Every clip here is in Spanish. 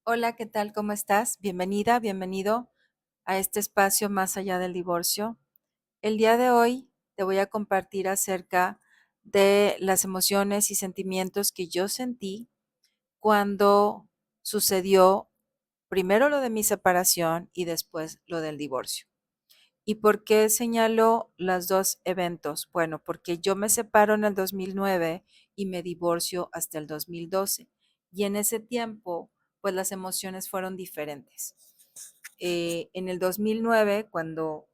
Hola, ¿qué tal? ¿Cómo estás? Bienvenida, bienvenido a este espacio más allá del divorcio. El día de hoy te voy a compartir acerca de las emociones y sentimientos que yo sentí cuando sucedió primero lo de mi separación y después lo del divorcio. ¿Y por qué señalo los dos eventos? Bueno, porque yo me separo en el 2009 y me divorcio hasta el 2012. Y en ese tiempo, pues las emociones fueron diferentes. En el 2009, cuando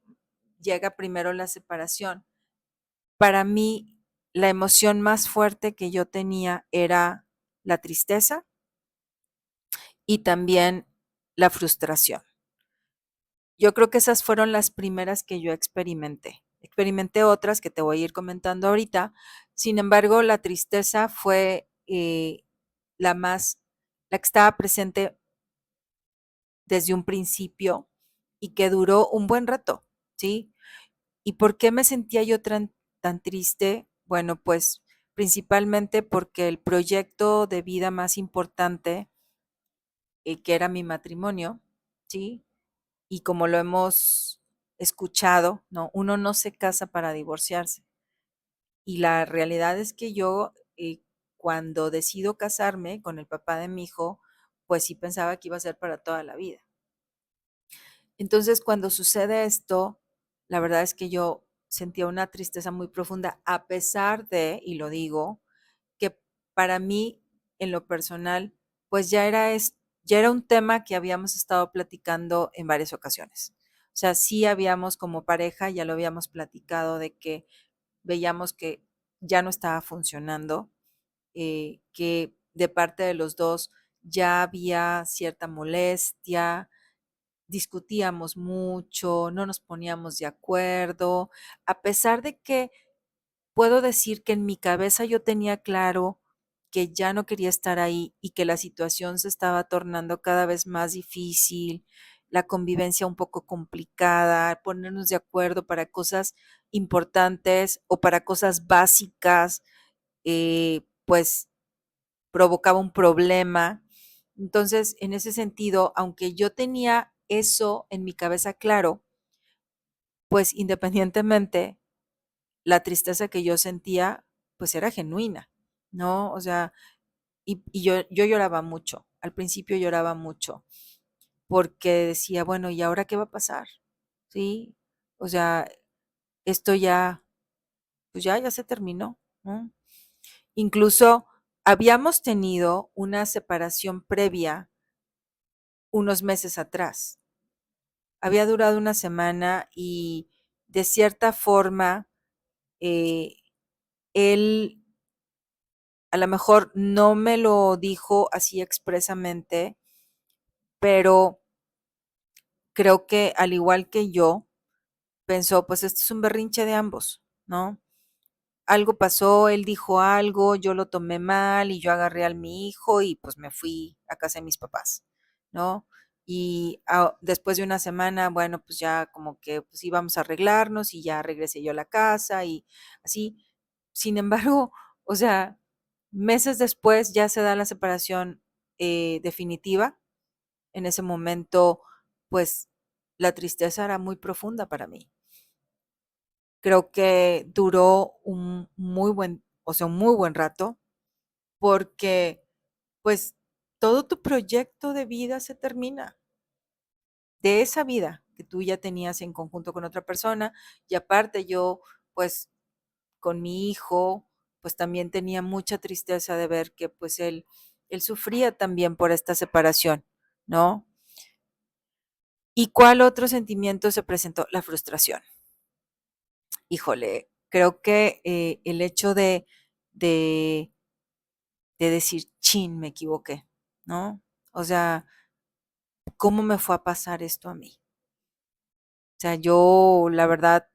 llega primero la separación, para mí la emoción más fuerte que yo tenía era la tristeza y también la frustración. Yo creo que esas fueron las primeras que yo experimenté. Experimenté otras que te voy a ir comentando ahorita. Sin embargo, la tristeza fue la más, la que estaba presente desde un principio y que duró un buen rato, ¿sí? ¿Y por qué me sentía yo tan triste? Bueno, pues principalmente porque el proyecto de vida más importante, que era mi matrimonio, ¿sí? Y como lo hemos escuchado, ¿no? Uno no se casa para divorciarse. Y la realidad es que yo, cuando decido casarme con el papá de mi hijo, pues sí pensaba que iba a ser para toda la vida. Entonces, cuando sucede esto, la verdad es que yo sentía una tristeza muy profunda, a pesar de, y lo digo, que para mí, en lo personal, pues ya era un tema que habíamos estado platicando en varias ocasiones. O sea, sí habíamos como pareja, ya lo habíamos platicado de que veíamos que ya no estaba funcionando, que de parte de los dos ya había cierta molestia, discutíamos mucho, no nos poníamos de acuerdo, a pesar de que puedo decir que en mi cabeza yo tenía claro que ya no quería estar ahí y que la situación se estaba tornando cada vez más difícil, la convivencia un poco complicada, ponernos de acuerdo para cosas importantes o para cosas básicas, pues provocaba un problema. Entonces, en ese sentido, aunque yo tenía eso en mi cabeza claro, pues independientemente, la tristeza que yo sentía, pues era genuina, ¿no? O sea, y yo lloraba mucho, al principio lloraba mucho, porque decía, bueno, ¿y ahora qué va a pasar? ¿Sí? O sea, esto ya, pues ya se terminó, ¿no? Incluso habíamos tenido una separación previa unos meses atrás. Había durado una semana y de cierta forma, eh, él a lo mejor no me lo dijo así expresamente, pero creo que al igual que yo, pensó, pues este es un berrinche de ambos, ¿no? Algo pasó, él dijo algo, yo lo tomé mal y yo agarré a mi hijo y pues me fui a casa de mis papás, ¿no? Y después de una semana, bueno, pues ya como que pues íbamos a arreglarnos y ya regresé yo a la casa y así. Sin embargo, o sea, meses después ya se da la separación definitiva. En ese momento, pues la tristeza era muy profunda para mí. Creo que duró un muy buen, o sea, un muy buen rato, porque pues todo tu proyecto de vida se termina, de esa vida que tú ya tenías en conjunto con otra persona, y aparte yo, pues con mi hijo, pues también tenía mucha tristeza de ver que pues él sufría también por esta separación, ¿no? ¿Y cuál otro sentimiento se presentó? La frustración. Híjole, creo que el hecho de decir, chin, me equivoqué, ¿no? O sea, ¿cómo me fue a pasar esto a mí? O sea, yo, la verdad,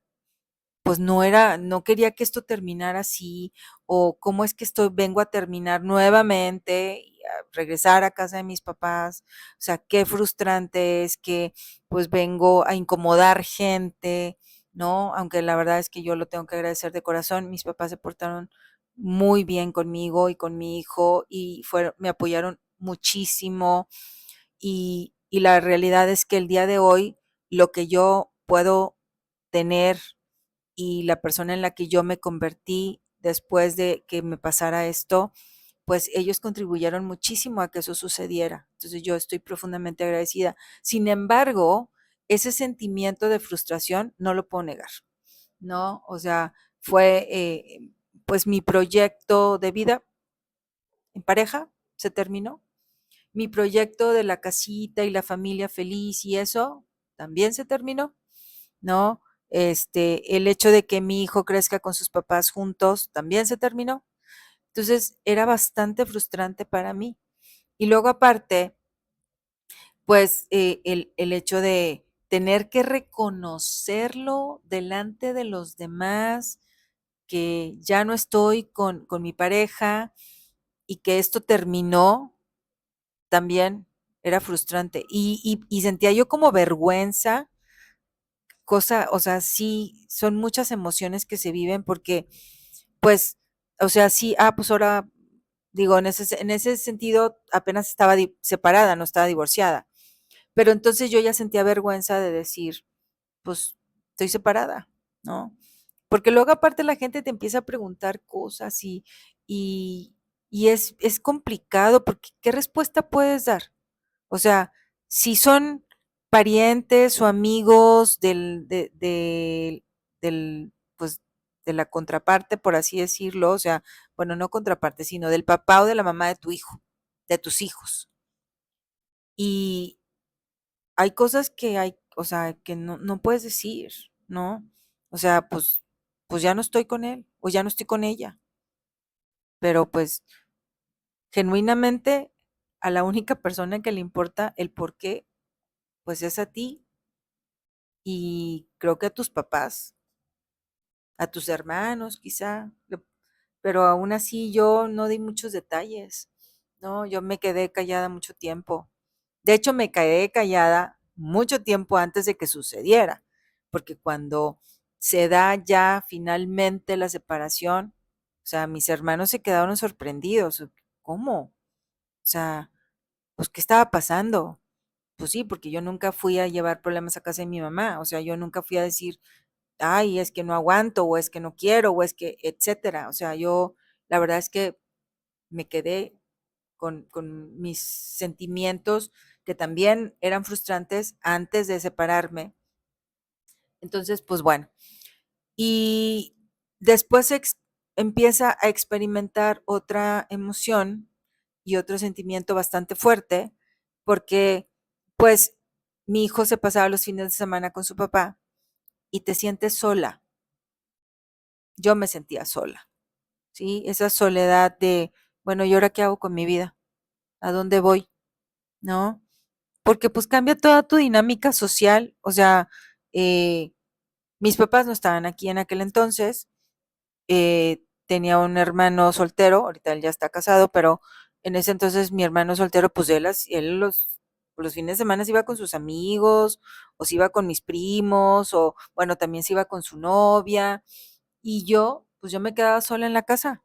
pues no quería que esto terminara así, o cómo es que vengo a terminar nuevamente y a regresar a casa de mis papás. O sea, qué frustrante es que pues vengo a incomodar gente, ¿no? Aunque la verdad es que yo lo tengo que agradecer de corazón. Mis papás se portaron muy bien conmigo y con mi hijo y me apoyaron muchísimo. y la realidad es que el día de hoy lo que yo puedo tener y la persona en la que yo me convertí después de que me pasara esto, pues ellos contribuyeron muchísimo a que eso sucediera. Entonces yo estoy profundamente agradecida. Sin embargo, ese sentimiento de frustración no lo puedo negar, ¿no? O sea, fue pues mi proyecto de vida en pareja, se terminó. Mi proyecto de la casita y la familia feliz y eso también se terminó, ¿no? El hecho de que mi hijo crezca con sus papás juntos también se terminó. Entonces era bastante frustrante para mí. Y luego aparte, pues el hecho de tener que reconocerlo delante de los demás, que ya no estoy con mi pareja y que esto terminó, también era frustrante. Y sentía yo como vergüenza, cosa, o sea, sí, son muchas emociones que se viven porque, pues, o sea, sí, pues ahora, digo, en ese sentido apenas estaba separada, no estaba divorciada. Pero entonces yo ya sentía vergüenza de decir, pues, estoy separada, ¿no? Porque luego aparte la gente te empieza a preguntar cosas y, y es complicado porque ¿qué respuesta puedes dar? O sea, si son parientes o amigos del, pues, de la contraparte, por así decirlo, o sea, bueno, no contraparte, sino del papá o de la mamá de tu hijo, de tus hijos. Y hay cosas que hay, o sea, que no puedes decir, ¿no? O sea, pues ya no estoy con él o ya no estoy con ella, pero pues genuinamente a la única persona que le importa el por qué, pues es a ti y creo que a tus papás, a tus hermanos quizá, pero aún así yo no di muchos detalles, ¿no? Yo me quedé callada mucho tiempo. De hecho, me quedé callada mucho tiempo antes de que sucediera, porque cuando se da ya finalmente la separación, o sea, mis hermanos se quedaron sorprendidos. ¿Cómo? O sea, pues, ¿qué estaba pasando? Pues sí, porque yo nunca fui a llevar problemas a casa de mi mamá, o sea, yo nunca fui a decir, ay, es que no aguanto, o es que no quiero, o es que, etcétera. O sea, yo, la verdad es que me quedé con mis sentimientos que también eran frustrantes antes de separarme. Entonces, pues bueno, y después empieza a experimentar otra emoción y otro sentimiento bastante fuerte, porque pues mi hijo se pasaba los fines de semana con su papá y te sientes sola. Yo me sentía sola, ¿sí? Esa soledad de, bueno, ¿y ahora qué hago con mi vida? ¿A dónde voy? ¿No? Porque pues cambia toda tu dinámica social, o sea, eh, mis papás no estaban aquí en aquel entonces, tenía un hermano soltero, ahorita él ya está casado, pero en ese entonces mi hermano soltero, pues él los fines de semana se iba con sus amigos, o se iba con mis primos, o bueno, también se iba con su novia, y yo, pues yo me quedaba sola en la casa.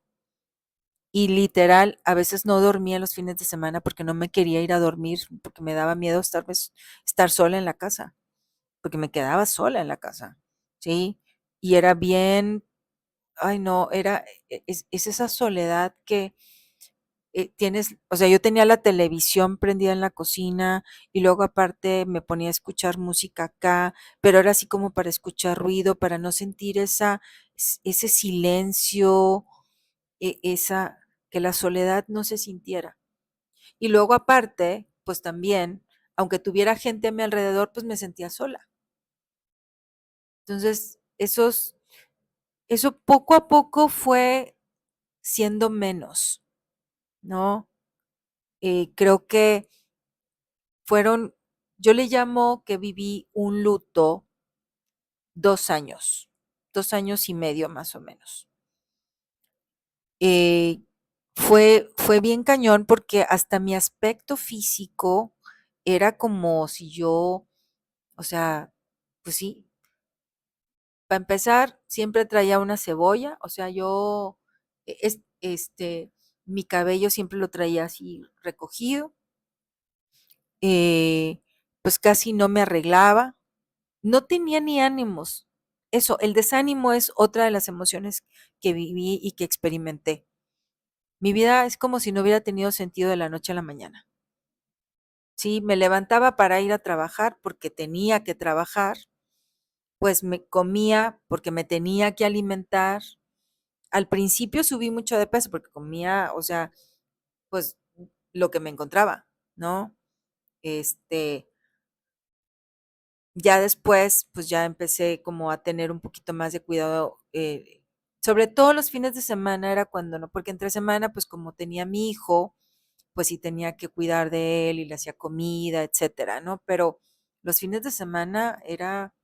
Y literal, a veces no dormía los fines de semana porque no me quería ir a dormir, porque me daba miedo estar sola en la casa, porque me quedaba sola en la casa, ¿sí? Y era bien, ay no, es esa soledad que tienes, o sea, yo tenía la televisión prendida en la cocina y luego aparte me ponía a escuchar música acá, pero era así como para escuchar ruido, para no sentir ese silencio, esa, que la soledad no se sintiera. Y luego aparte, pues también, aunque tuviera gente a mi alrededor, pues me sentía sola. Entonces, eso poco a poco fue siendo menos, ¿no? Creo que fueron, yo le llamo que viví un luto 2 años, 2 años y medio más o menos. Eh, fue bien cañón porque hasta mi aspecto físico era como si yo, o sea, pues sí, para empezar, siempre traía una cebolla, o sea, yo, mi cabello siempre lo traía así recogido, eh, pues casi no me arreglaba, no tenía ni ánimos. Eso, el desánimo es otra de las emociones que viví y que experimenté. Mi vida es como si no hubiera tenido sentido de la noche a la mañana. Sí, me levantaba para ir a trabajar porque tenía que trabajar, pues me comía porque me tenía que alimentar. Al principio subí mucho de peso porque comía, o sea, pues lo que me encontraba, ¿no? Este, ya después, pues ya empecé como a tener un poquito más de cuidado, sobre todo los fines de semana era cuando no, porque entre semana, pues como tenía mi hijo, pues sí tenía que cuidar de él y le hacía comida, etcétera, ¿no? Pero los fines de semana era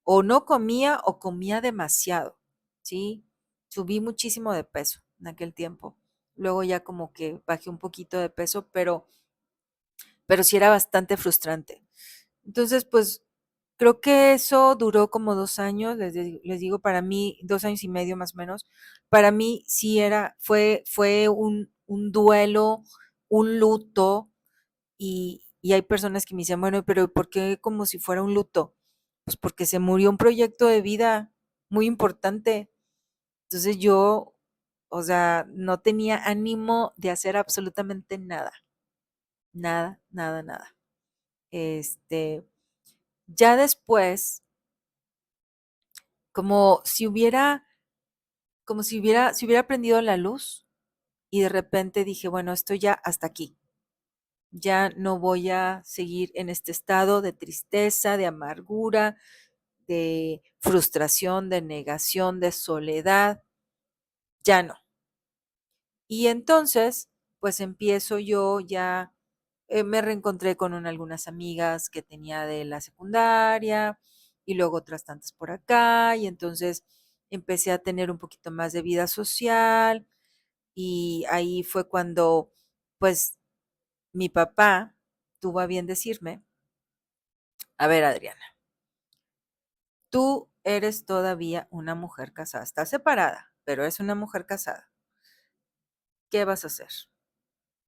o no comía o comía demasiado, ¿sí? Subí muchísimo de peso en aquel tiempo. Luego ya como que bajé un poquito de peso, pero sí era bastante frustrante. Entonces, pues creo que eso duró como 2 años, les digo, para mí, 2 años y medio más o menos. Para mí sí fue un duelo, un luto, y hay personas que me dicen, bueno, pero ¿por qué como si fuera un luto? Pues porque se murió un proyecto de vida muy importante. Entonces yo, o sea, no tenía ánimo de hacer absolutamente nada, nada, nada, nada. Este, ya después, como si hubiera, si hubiera prendido la luz y de repente dije, bueno, esto ya hasta aquí. Ya no voy a seguir en este estado de tristeza, de amargura, de frustración, de negación, de soledad. Ya no. Y entonces, pues empiezo yo ya, me reencontré con algunas amigas que tenía de la secundaria y luego otras tantas por acá, y entonces empecé a tener un poquito más de vida social, y ahí fue cuando, pues, mi papá tuvo a bien decirme, a ver, Adriana, tú eres todavía una mujer casada, estás separada, pero es una mujer casada. ¿Qué vas a hacer?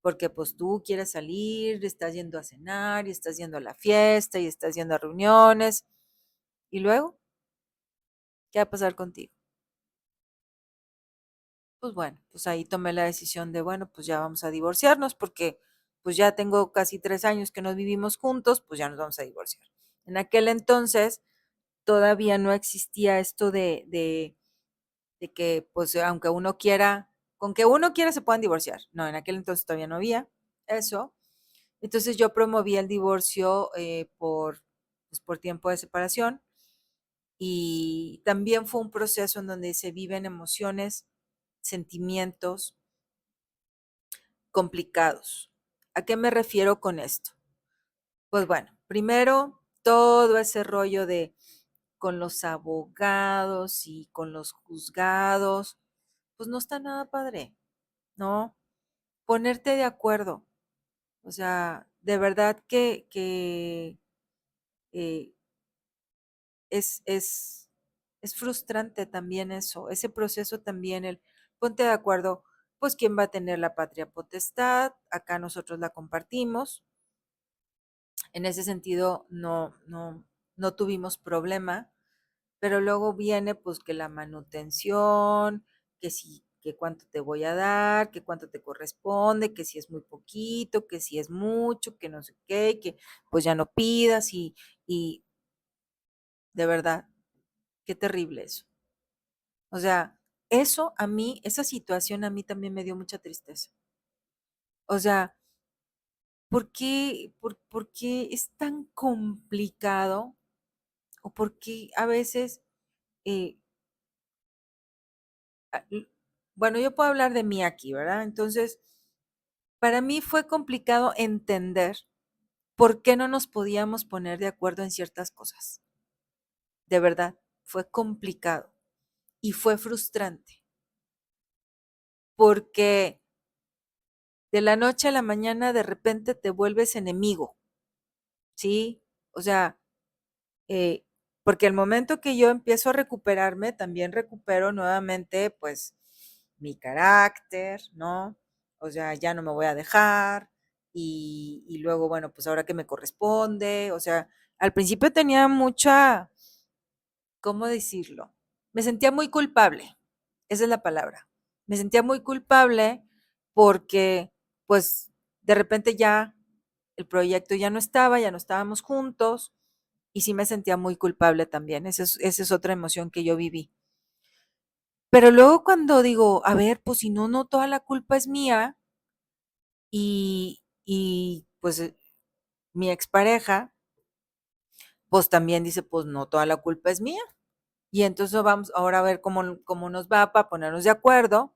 Porque pues tú quieres salir, estás yendo a cenar y estás yendo a la fiesta y estás yendo a reuniones. Y luego, ¿qué va a pasar contigo? Pues bueno, pues ahí tomé la decisión de, bueno, pues ya vamos a divorciarnos porque pues ya tengo casi 3 años que nos vivimos juntos, pues ya nos vamos a divorciar. En aquel entonces todavía no existía esto de que pues aunque uno quiera, con que uno quiera se puedan divorciar. No, en aquel entonces todavía no había eso. Entonces yo promoví el divorcio, pues, por tiempo de separación, y también fue un proceso en donde se viven emociones, sentimientos complicados. ¿A qué me refiero con esto? Pues bueno, primero todo ese rollo de con los abogados y con los juzgados, pues no está nada padre, ¿no? Ponerte de acuerdo. O sea, de verdad que eh, es, es frustrante también eso, ese proceso también, el ponte de acuerdo, pues quién va a tener la patria potestad, acá nosotros la compartimos, en ese sentido no tuvimos problema, pero luego viene pues que la manutención, que si, que cuánto te voy a dar, que cuánto te corresponde, que si es muy poquito, que si es mucho, que no sé qué, que pues ya no pidas y de verdad, qué terrible eso. O sea, eso a mí, esa situación a mí también me dio mucha tristeza. O sea, ¿por qué es tan complicado? ¿O por qué a veces, eh, bueno, yo puedo hablar de mí aquí, ¿verdad? Entonces, para mí fue complicado entender por qué no nos podíamos poner de acuerdo en ciertas cosas. De verdad, fue complicado y fue frustrante porque de la noche a la mañana de repente te vuelves enemigo, ¿sí? O sea, eh, porque el momento que yo empiezo a recuperarme, también recupero nuevamente, pues, mi carácter, ¿no? O sea, ya no me voy a dejar, y luego, bueno, pues ahora que me corresponde, o sea, al principio tenía mucha, ¿cómo decirlo? Me sentía muy culpable, esa es la palabra. Me sentía muy culpable porque, pues, de repente ya el proyecto ya no estaba, ya no estábamos juntos y sí me sentía muy culpable también. Esa es otra emoción que yo viví. Pero luego cuando digo, a ver, pues si no, no toda la culpa es mía y pues mi expareja, pues también dice, pues no toda la culpa es mía. Y entonces vamos ahora a ver cómo nos va para ponernos de acuerdo.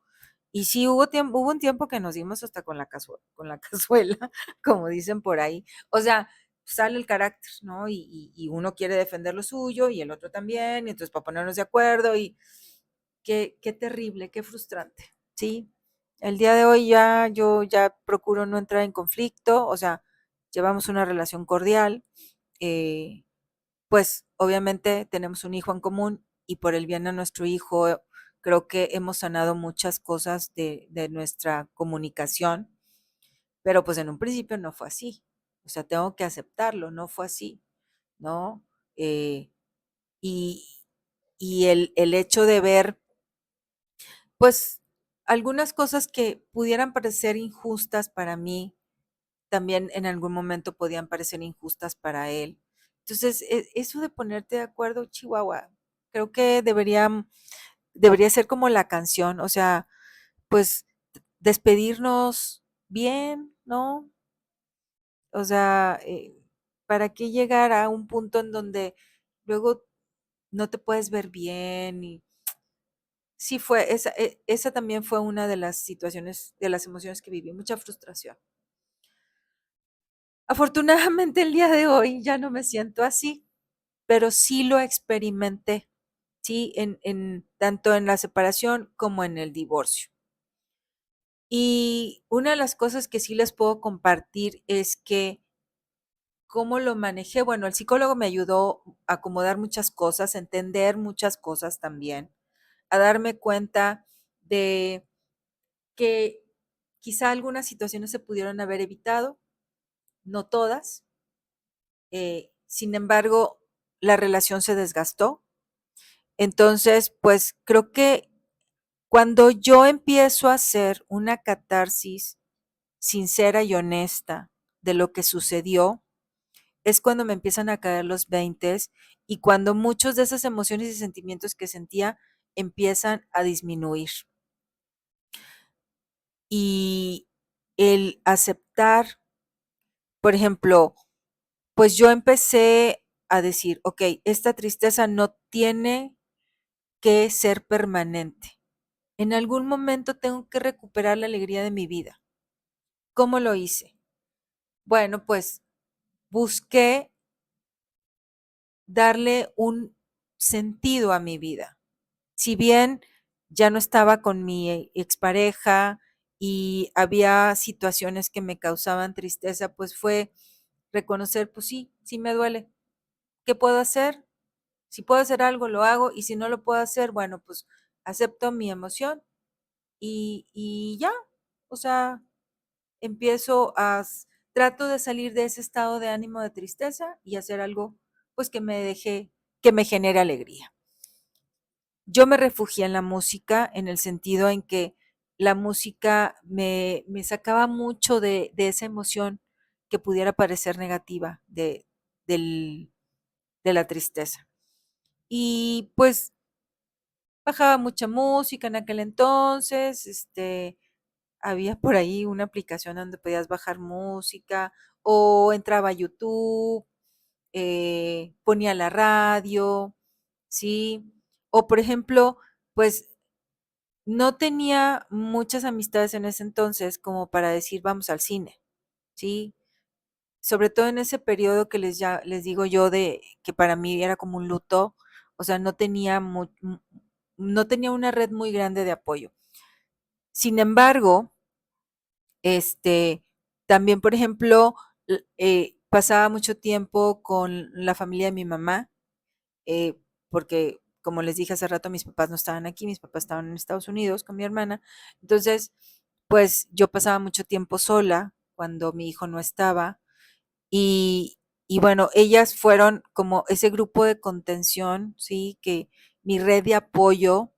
Y sí, hubo un tiempo que nos dimos hasta con la cazuela, como dicen por ahí. O sea, sale el carácter, ¿no? Y uno quiere defender lo suyo y el otro también, y entonces para ponernos de acuerdo y qué terrible, qué frustrante, ¿sí? El día de hoy yo ya procuro no entrar en conflicto, o sea, llevamos una relación cordial, eh, pues obviamente tenemos un hijo en común y por el bien de nuestro hijo creo que hemos sanado muchas cosas de nuestra comunicación, pero pues en un principio no fue así. O sea, tengo que aceptarlo, no fue así, ¿no? Eh, y, y el hecho de ver, pues, algunas cosas que pudieran parecer injustas para mí, también en algún momento podían parecer injustas para él. Entonces, eso de ponerte de acuerdo, Chihuahua, creo que debería ser como la canción, o sea, pues despedirnos bien, ¿no? O sea, ¿para qué llegar a un punto en donde luego no te puedes ver bien? Y sí esa también fue una de las situaciones, de las emociones que viví, mucha frustración. Afortunadamente el día de hoy ya no me siento así, pero sí lo experimenté, sí, tanto en la separación como en el divorcio. Y una de las cosas que sí les puedo compartir es que cómo lo manejé. Bueno, el psicólogo me ayudó a acomodar muchas cosas, a entender muchas cosas también, a darme cuenta de que quizá algunas situaciones se pudieron haber evitado, no todas. Sin embargo, la relación se desgastó. Entonces, pues creo que cuando yo empiezo a hacer una catarsis sincera y honesta de lo que sucedió, es cuando me empiezan a caer los veintes y cuando muchos de esas emociones y sentimientos que sentía empiezan a disminuir. Y el aceptar, por ejemplo, pues yo empecé a decir, ok, esta tristeza no tiene que ser permanente. En algún momento tengo que recuperar la alegría de mi vida. ¿Cómo lo hice? Bueno, pues busqué darle un sentido a mi vida. Si bien ya no estaba con mi expareja y había situaciones que me causaban tristeza, pues fue reconocer, pues sí, sí me duele. ¿Qué puedo hacer? Si puedo hacer algo, lo hago y si no lo puedo hacer, bueno, pues acepto mi emoción y ya, o sea, empiezo trato de salir de ese estado de ánimo de tristeza y hacer algo, pues que me genere alegría. Yo me refugié en la música en el sentido en que la música me sacaba mucho de esa emoción que pudiera parecer negativa del, de la tristeza. Y pues bajaba mucha música en aquel entonces, había por ahí una aplicación donde podías bajar música o entraba a YouTube, ponía la radio, ¿sí? O por ejemplo, pues no tenía muchas amistades en ese entonces como para decir vamos al cine, ¿sí? Sobre todo en ese periodo que les digo yo de que para mí era como un luto, o sea, no tenía una red muy grande de apoyo. Sin embargo, también, por ejemplo, pasaba mucho tiempo con la familia de mi mamá, porque como les dije hace rato, mis papás no estaban aquí, mis papás estaban en Estados Unidos con mi hermana. Entonces, pues yo pasaba mucho tiempo sola, cuando mi hijo no estaba. Y, y bueno, ellas fueron como ese grupo de contención, ¿sí? Que mi red de apoyo,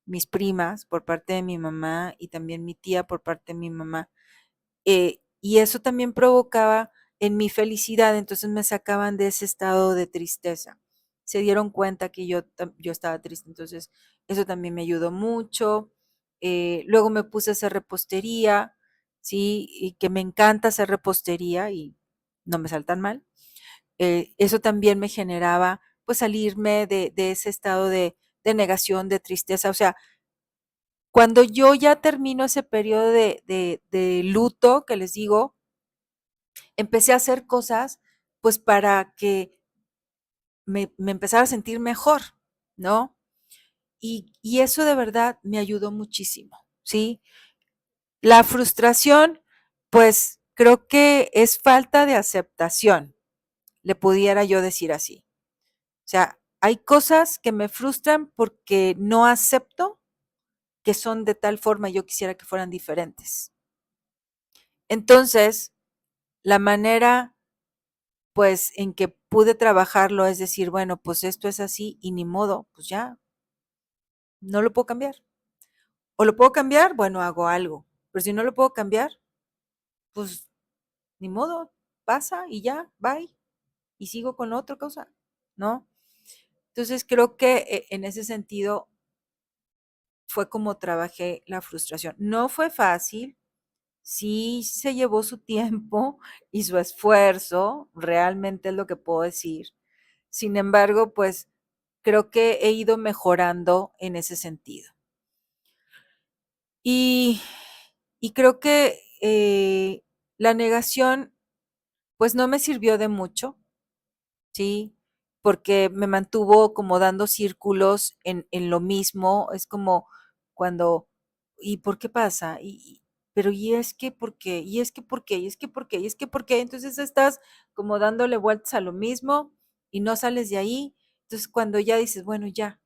mis primas por parte de mi mamá y también mi tía por parte de mi mamá, y eso también provocaba en mi felicidad, entonces me sacaban de ese estado de tristeza. Se dieron cuenta que yo estaba triste, entonces eso también me ayudó mucho. Luego me puse a hacer repostería, ¿sí? Y que me encanta hacer repostería y no me sale tan mal. Eso también me generaba, pues, salirme de ese estado de negación, de tristeza. O sea, cuando yo ya termino ese periodo de luto, que les digo, empecé a hacer cosas, pues, para que me empezara a sentir mejor, ¿no? Y eso de verdad me ayudó muchísimo, ¿sí? La frustración, pues, creo que es falta de aceptación, le pudiera yo decir así. O sea, hay cosas que me frustran porque no acepto que son de tal forma y yo quisiera que fueran diferentes. Entonces, la manera, pues, en que pude trabajarlo es decir, bueno, pues esto es así y ni modo, pues ya, no lo puedo cambiar. O lo puedo cambiar, bueno, hago algo. Pero si no lo puedo cambiar, pues ni modo, pasa y ya, bye. Y sigo con otra cosa, ¿no? Entonces creo que en ese sentido fue como trabajé la frustración. No fue fácil, sí se llevó su tiempo y su esfuerzo, realmente es lo que puedo decir. Sin embargo, pues creo que he ido mejorando en ese sentido. Y, y creo que la negación, pues no me sirvió de mucho, ¿sí? Porque me mantuvo como dando círculos en lo mismo. Es como cuando, ¿y por qué pasa? Pero ¿y es que por qué? ¿Y es que por qué? ¿Y es que por qué? ¿Y es que por qué? Entonces estás como dándole vueltas a lo mismo y no sales de ahí. Entonces cuando ya dices, bueno, ya,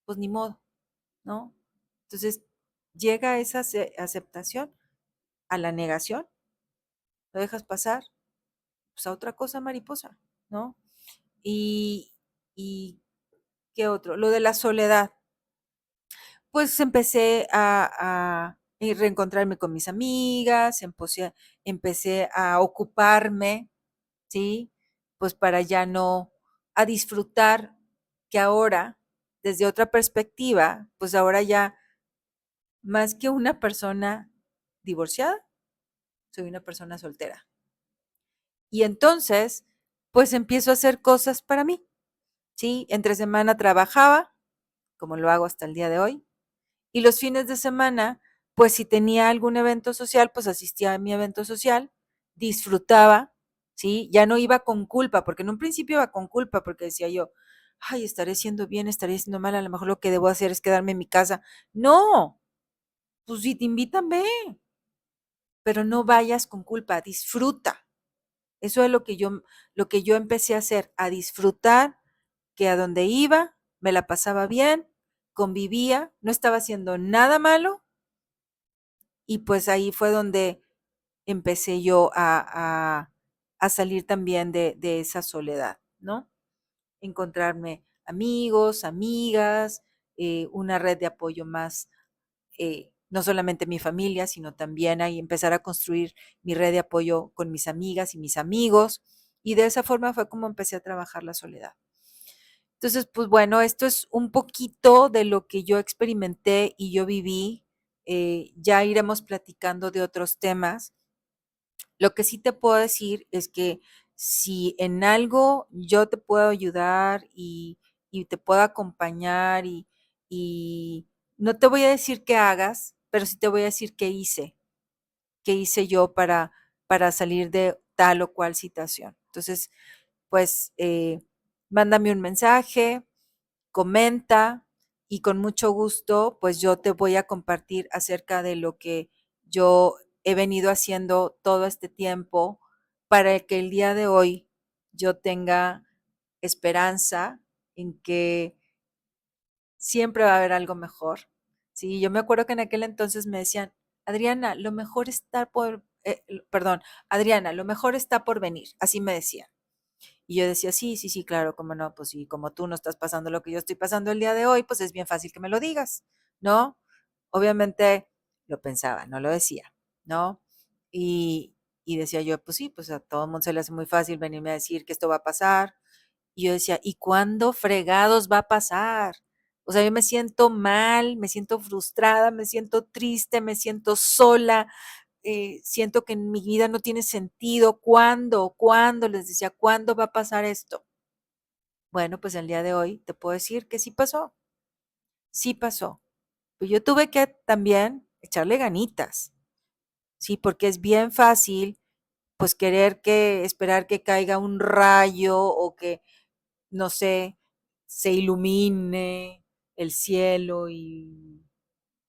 pues ni modo, ¿no? Entonces llega esa aceptación a la negación, lo dejas pasar, pues a otra cosa mariposa, ¿no? Y, y ¿qué otro? Lo de la soledad. Pues empecé a reencontrarme con mis amigas, empecé a ocuparme, ¿sí? Pues para ya no, a disfrutar que ahora, desde otra perspectiva, pues ahora ya más que una persona divorciada, soy una persona soltera. Y entonces, pues empiezo a hacer cosas para mí, ¿sí? Entre semana trabajaba, como lo hago hasta el día de hoy. Y los fines de semana, pues si tenía algún evento social, pues asistía a mi evento social, disfrutaba, ¿sí? Ya no iba con culpa, porque en un principio iba con culpa, porque decía yo, ay, estaré haciendo bien, estaré haciendo mal, a lo mejor lo que debo hacer es quedarme en mi casa. No, pues si te invitan, ve, pero no vayas con culpa, disfruta. Eso es lo que yo empecé a hacer, a disfrutar, que a donde iba, me la pasaba bien, convivía, no estaba haciendo nada malo. Y pues ahí fue donde empecé yo a salir también de esa soledad, ¿no? Encontrarme amigos, amigas, una red de apoyo más, no solamente mi familia, sino también ahí empezar a construir mi red de apoyo con mis amigas y mis amigos. Y de esa forma fue como empecé a trabajar la soledad. Entonces, pues bueno, esto es un poquito de lo que yo experimenté y yo viví. Ya iremos platicando de otros temas. Lo que sí te puedo decir es que si en algo yo te puedo ayudar y te puedo acompañar y no te voy a decir qué hagas, pero sí te voy a decir qué hice yo para salir de tal o cual situación. Entonces, pues mándame un mensaje, comenta y con mucho gusto, pues yo te voy a compartir acerca de lo que yo he venido haciendo todo este tiempo para que el día de hoy yo tenga esperanza en que siempre va a haber algo mejor. Sí, yo me acuerdo que en aquel entonces me decían, Adriana, lo mejor está perdón, Adriana, lo mejor está por venir, así me decían. Y yo decía, sí, sí, sí, claro, cómo no, pues sí, como tú no estás pasando lo que yo estoy pasando el día de hoy, pues es bien fácil que me lo digas, ¿no? Obviamente lo pensaba, no lo decía, ¿no? Y decía yo, pues sí, pues a todo el mundo se le hace muy fácil venirme a decir que esto va a pasar. Y yo decía, ¿y cuándo fregados va a pasar? O sea, yo me siento mal, me siento frustrada, me siento triste, me siento sola, siento que en mi vida no tiene sentido. ¿Cuándo? ¿Cuándo? Les decía, ¿cuándo va a pasar esto? Bueno, pues el día de hoy te puedo decir que sí pasó, sí pasó. Pues yo tuve que también echarle ganitas, sí, porque es bien fácil, pues querer que, esperar que caiga un rayo o que, no sé, se ilumine el cielo y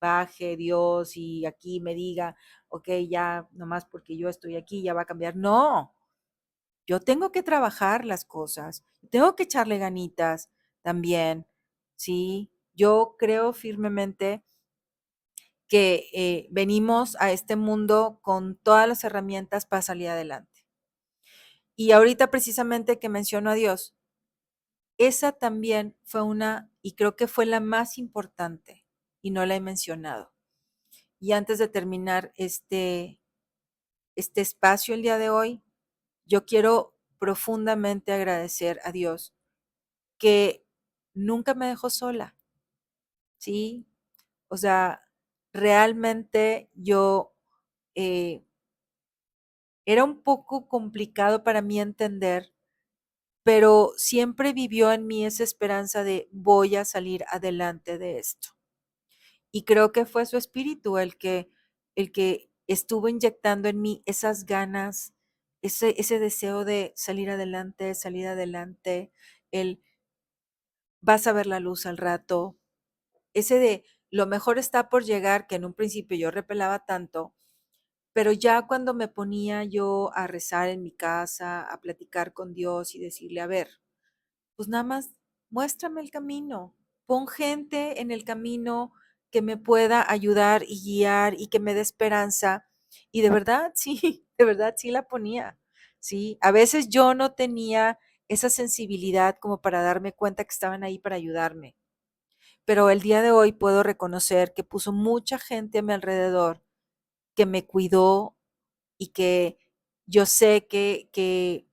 baje Dios y aquí me diga, ok, ya, nomás porque yo estoy aquí, ya va a cambiar. No, yo tengo que trabajar las cosas, tengo que echarle ganitas también, ¿sí? Yo creo firmemente que venimos a este mundo con todas las herramientas para salir adelante. Y ahorita precisamente que menciono a Dios, esa también fue una, y creo que fue la más importante, y no la he mencionado. Y antes de terminar este espacio el día de hoy, yo quiero profundamente agradecer a Dios que nunca me dejó sola, ¿sí? O sea, realmente yo, eh, era un poco complicado para mí entender, pero siempre vivió en mí esa esperanza de voy a salir adelante de esto. Y creo que fue su espíritu el que estuvo inyectando en mí esas ganas, ese deseo de salir adelante, el vas a ver la luz al rato, ese de lo mejor está por llegar, que en un principio yo repelaba tanto, pero ya cuando me ponía yo a rezar en mi casa, a platicar con Dios y decirle, a ver, pues nada más muéstrame el camino, pon gente en el camino que me pueda ayudar y guiar y que me dé esperanza. Y de verdad, sí, de verdad sí la ponía, sí. A veces yo no tenía esa sensibilidad como para darme cuenta que estaban ahí para ayudarme, pero el día de hoy puedo reconocer que puso mucha gente a mi alrededor que me cuidó y que yo sé que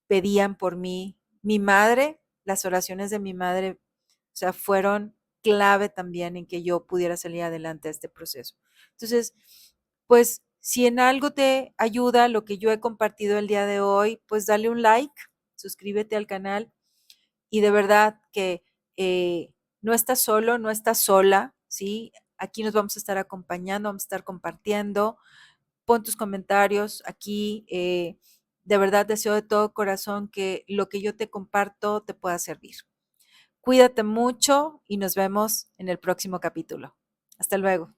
pedían por mí. Mi madre, las oraciones de mi madre, o sea, fueron clave también en que yo pudiera salir adelante de este proceso. Entonces, pues si en algo te ayuda lo que yo he compartido el día de hoy, pues dale un like, suscríbete al canal y de verdad que no estás solo, no estás sola, ¿sí? Aquí nos vamos a estar acompañando, vamos a estar compartiendo. Pon tus comentarios aquí. De verdad deseo de todo corazón que lo que yo te comparto te pueda servir. Cuídate mucho y nos vemos en el próximo capítulo. Hasta luego.